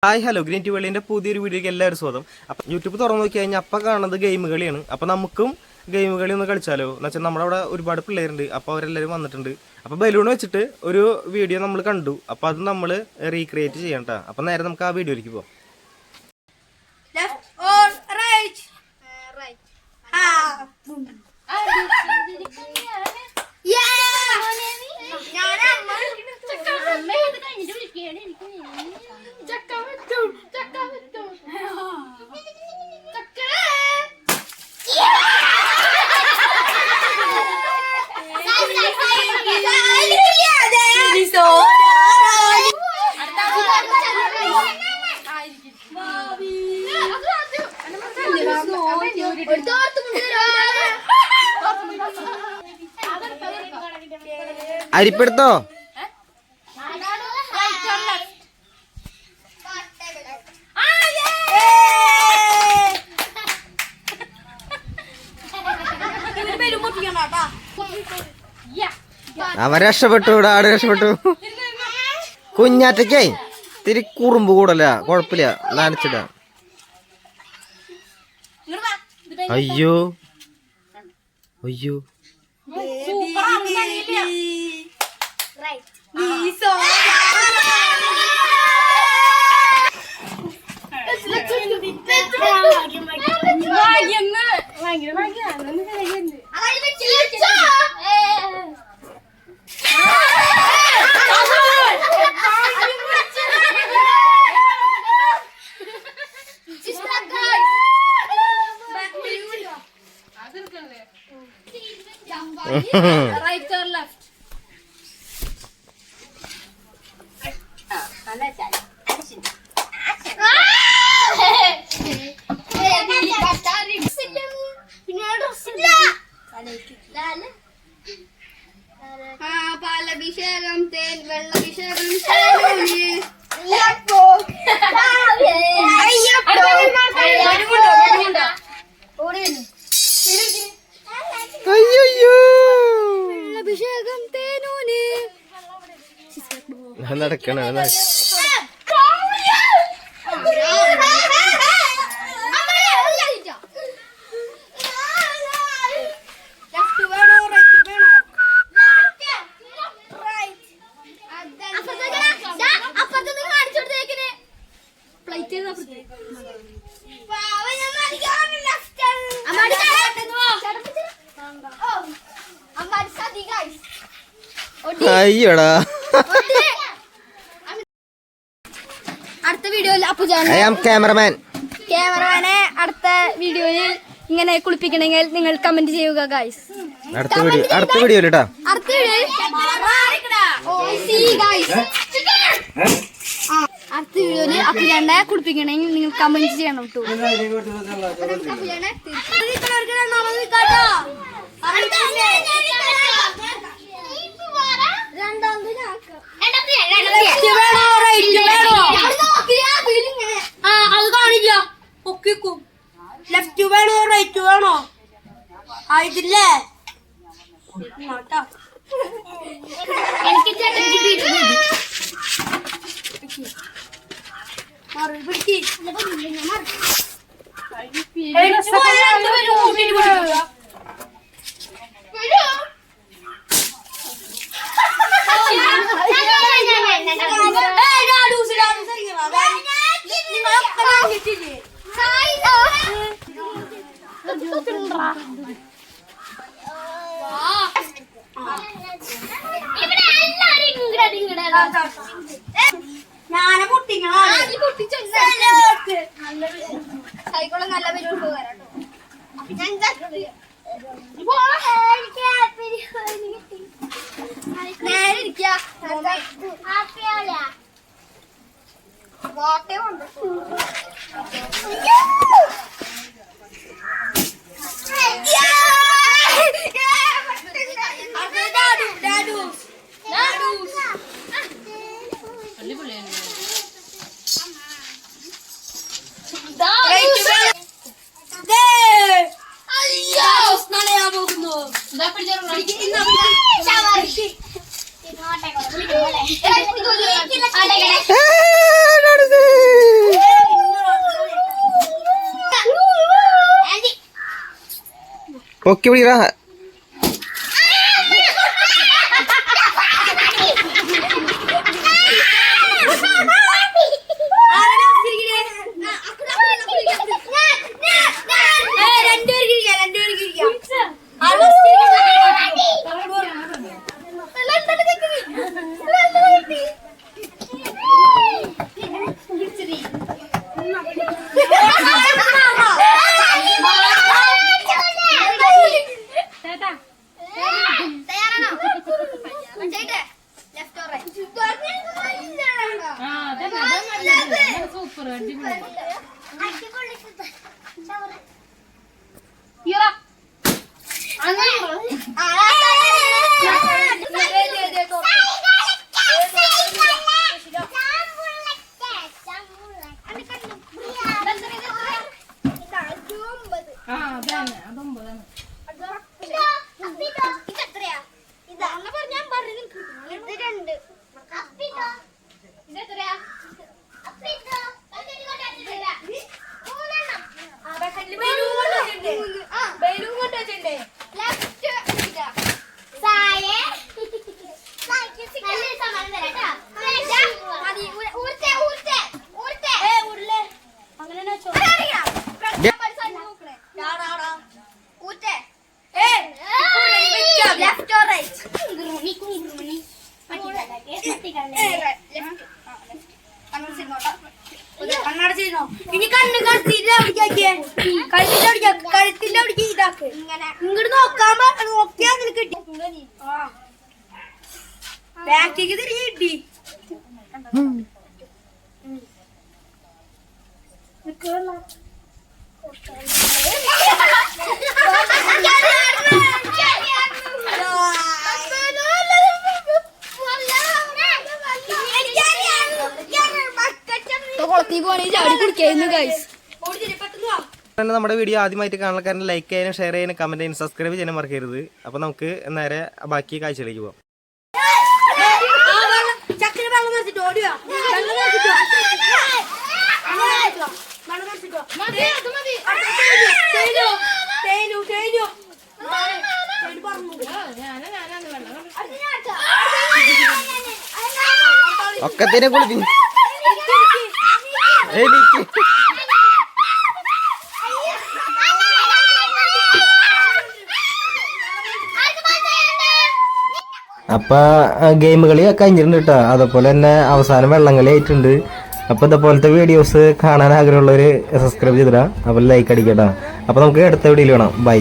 Hi hello green T വേൾഡിന്റെ പുതിയൊരു വീഡിയോക്ക് എല്ലാവരും സ്വാഗതം. അപ്പം യൂട്യൂബ് തുറന്നു നോക്കി കഴിഞ്ഞാൽ അപ്പം കാണുന്നത് ഗെയിം കളിയാണ്. അപ്പം നമുക്കും ഗെയിം കളി ഒന്ന് കളിച്ചാലോ എന്ന് വെച്ചാൽ നമ്മുടെ അവിടെ ഒരുപാട് പിള്ളേരുണ്ട്. അപ്പോൾ അവരെല്ലാവരും വന്നിട്ടുണ്ട്. അപ്പോൾ ബലൂൺ വെച്ചിട്ട് ഒരു വീഡിയോ നമ്മൾ കണ്ടു. അപ്പോൾ അത് നമ്മൾ റീക്രിയേറ്റ് ചെയ്യണം കേട്ടോ. അപ്പം നേരെ നമുക്ക് ആ വീഡിയോയിലേക്ക് പോകാം. അരിപ്പെടുത്തോ? അവൻ രക്ഷപ്പെട്ടു, ഇവിടെ ആട് രക്ഷപ്പെട്ടു. കുഞ്ഞാറ്റയ്ക്കേ തിരി കുറുമ്പ് കൂടല്ല, കൊഴപ്പില്ല, നനച്ചിട. അയ്യോ അയ്യോ right or left? പാലഭിഷേകം, തേൻ വെള്ളഭിഷേകം, അഭിഷേകം തേനൂന് നടക്കണ. അയ്യോടാ, അടുത്ത വീഡിയോയിൽ ക്യാമറമാനെ അടുത്ത വീഡിയോയിൽ ഇങ്ങനെ കുളിപ്പിക്കണമെങ്കിൽ നിങ്ങൾ കമന്റ് ചെയ്യുക ഗൈസ്. അടുത്ത വീഡിയോയിൽ അടുത്ത വീഡിയോയിൽ അപ്പുജാനെ കുളിപ്പിക്കണമെങ്കിൽ നിങ്ങൾ കമന്റ് ചെയ്യണം കേട്ടോ. അത് കാണില്ല. ലെഫ്റ്റ് വേണോ റൈറ്റ് വേണോ ആയിട്ടില്ലേ? ഞാനെ പൊട്ടിക്കോളം നല്ല പേര് പോകാനാട്ടോ. നേരെ ഇരിക്ക വാട്ടേ കൊണ്ട് പൊക്കി പിടിക്കടാ. ഇനി കണ്ണ് കഴുത്തിന്റെ അവിടേക്ക് ഇതാക്ക് ഇങ്ങോട്ട് നോക്കാൻ നോക്കിയാ അതിന് കിട്ടി ബാക്കിക്ക് തിരികെ കിട്ടി നമ്മുടെ വീഡിയോ ആദ്യമായിട്ട് കാണാൻ ലൈക്ക് ചെയ്യാനും ഷെയർ ചെയ്യാനും കമന്റ് ചെയ്യാനും സബ്സ്ക്രൈബ് ചെയ്യാനും മറക്കരുത്. അപ്പൊ നമുക്ക് നേരെ ബാക്കി കാഴ്ചയിലേക്ക് പോവാം. ഒക്കത്തിനെ കുളിപ്പി അപ്പൊ ഗെയിം കളി കഴിഞ്ഞിട്ടുണ്ട് കേട്ടോ. അതുപോലെ തന്നെ അവസാനം വെള്ളം കളി ആയിട്ടുണ്ട്. അപ്പൊ ഇതുപോലത്തെ വീഡിയോസ് കാണാൻ ആഗ്രഹമുള്ളവര് സബ്സ്ക്രൈബ് ചെയ്തിടാം. അപ്പൊ ലൈക്ക് അടിക്കട്ടോ. അപ്പൊ നമുക്ക് അടുത്ത വീഡിയോയിൽ കാണാം. ബൈ.